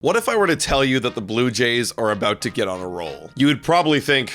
What if I were to tell you that the Blue Jays are about to get on a roll? You would probably think,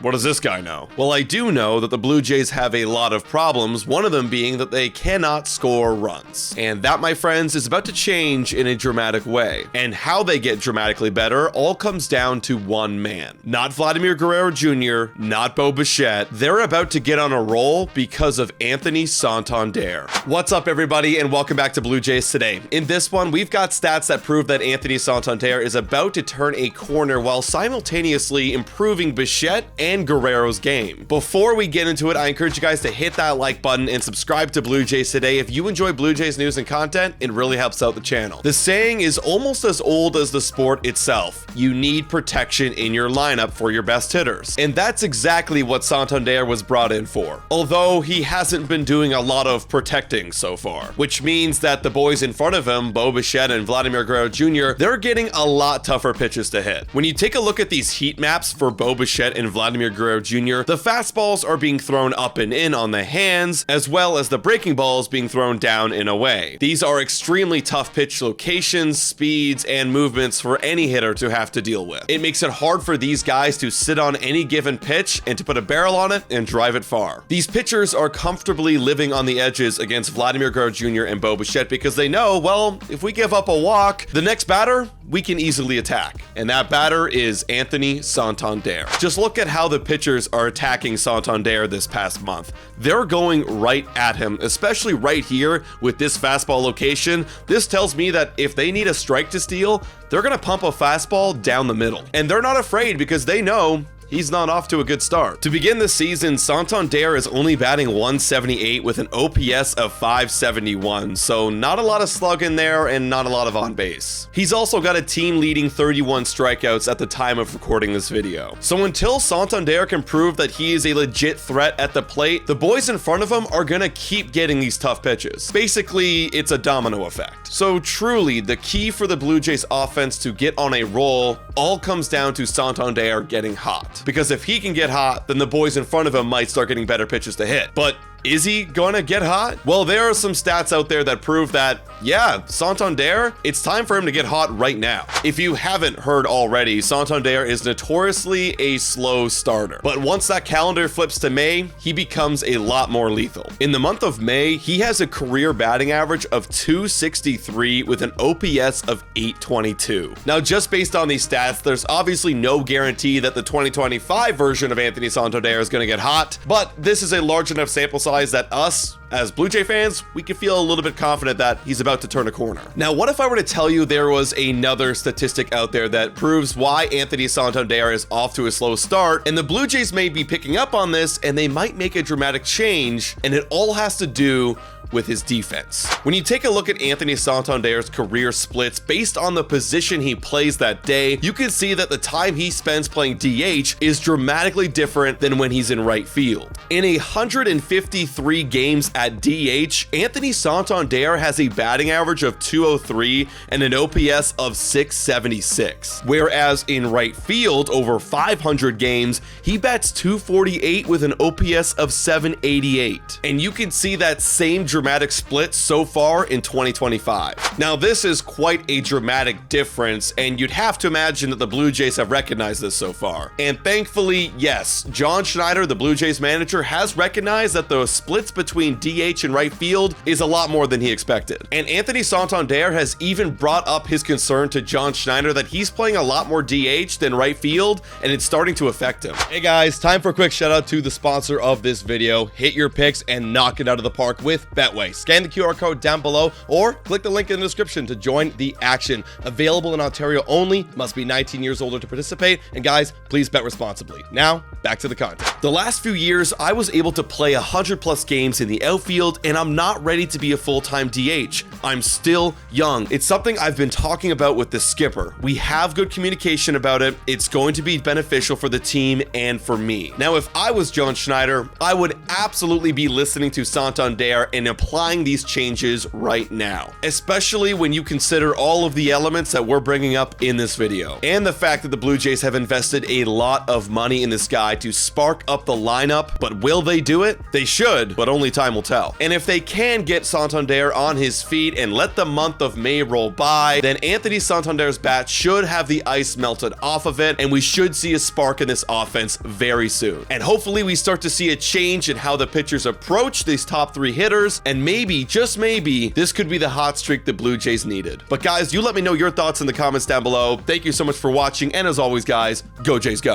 what does this guy know? Well, I do know that the Blue Jays have a lot of problems, one of them being that they cannot score runs. And that, my friends, is about to change in a dramatic way. And how they get dramatically better all comes down to one man. Not Vladimir Guerrero Jr., not Bo Bichette. They're about to get on a roll because of Anthony Santander. What's up, everybody, and welcome back to Blue Jays Today. In this one, we've got stats that prove that Anthony Santander is about to turn a corner while simultaneously improving Bichette and Guerrero's game. Before we get into it, I encourage you guys to hit that like button and subscribe to Blue Jays Today. If you enjoy Blue Jays news and content, it really helps out the channel. The saying is almost as old as the sport itself. You need protection in your lineup for your best hitters. And that's exactly what Santander was brought in for. Although he hasn't been doing a lot of protecting so far, which means that the boys in front of him, Bo Bichette and Vladimir Guerrero Jr., they're getting a lot tougher pitches to hit. When you take a look at these heat maps for Bo Bichette and Vladimir Guerrero Jr., the fastballs are being thrown up and in on the hands, as well as the breaking balls being thrown down and away. These are extremely tough pitch locations, speeds, and movements for any hitter to have to deal with. It makes it hard for these guys to sit on any given pitch and to put a barrel on it and drive it far. These pitchers are comfortably living on the edges against Vladimir Guerrero Jr. and Bo Bichette because they know, well, if we give up a walk, the next batter, we can easily attack. And that batter is Anthony Santander. Just look at how the pitchers are attacking Santander this past month. They're going right at him, especially right here with this fastball location. This tells me that if they need a strike to steal, they're gonna pump a fastball down the middle. And they're not afraid because they know he's not off to a good start. To begin the season, Santander is only batting .178 with an OPS of .571, so not a lot of slug in there and not a lot of on base. He's also got a team-leading 31 strikeouts at the time of recording this video. So until Santander can prove that he is a legit threat at the plate, the boys in front of him are gonna keep getting these tough pitches. Basically, it's a domino effect. So truly, the key for the Blue Jays offense to get on a roll all comes down to Santander getting hot. Because if he can get hot, then the boys in front of him might start getting better pitches to hit. But is he gonna get hot? Well, there are some stats out there that prove that, yeah, Santander, it's time for him to get hot right now. If you haven't heard already, Santander is notoriously a slow starter. But once that calendar flips to May, he becomes a lot more lethal. In the month of May, he has a career batting average of .263 with an OPS of .822. Now, just based on these stats, there's obviously no guarantee that the 2025 version of Anthony Santander is gonna get hot, but this is a large enough sample size that us, as Blue Jay fans, we can feel a little bit confident that he's about to turn a corner. Now, what if I were to tell you there was another statistic out there that proves why Anthony Santander is off to a slow start, and the Blue Jays may be picking up on this, and they might make a dramatic change, and it all has to do with his defense. When you take a look at Anthony Santander's career splits based on the position he plays that day, you can see that the time he spends playing DH is dramatically different than when he's in right field. In 153 games at DH, Anthony Santander has a batting average of .203 and an OPS of .676. Whereas in right field, over 500 games, he bats .248 with an OPS of .788. And you can see that same dramatic split so far in 2025. Now, this is quite a dramatic difference, and you'd have to imagine that the Blue Jays have recognized this so far. And thankfully, yes, John Schneider, the Blue Jays manager, has recognized that the splits between DH and right field is a lot more than he expected. And Anthony Santander has even brought up his concern to John Schneider that he's playing a lot more DH than right field, and it's starting to affect him. Hey guys, time for a quick shout out to the sponsor of this video. Hit your picks and knock it out of the park with Betway. Scan the QR code down below or click the link in the description to join the action. Available in Ontario only, must be 19 years older to participate, and guys, please bet responsibly. Now, back to the content. The last few years, I was able to play 100+ games in the outfield, and I'm not ready to be a full-time DH. I'm still young. It's something I've been talking about with the skipper. We have good communication about it. It's going to be beneficial for the team and for me. Now, if I was John Schneider, I would absolutely be listening to Santander and applying these changes right now, especially when you consider all of the elements that we're bringing up in this video, and the fact that the Blue Jays have invested a lot of money in this guy to spark a up the lineup, but will they do it? They should, but only time will tell. And if they can get Santander on his feet and let the month of May roll by, then Anthony Santander's bat should have the ice melted off of it, and we should see a spark in this offense very soon. And hopefully we start to see a change in how the pitchers approach these top 3 hitters, and maybe, just maybe, this could be the hot streak the Blue Jays needed. But guys, you let me know your thoughts in the comments down below. Thank you so much for watching, and as always guys, go Jays go!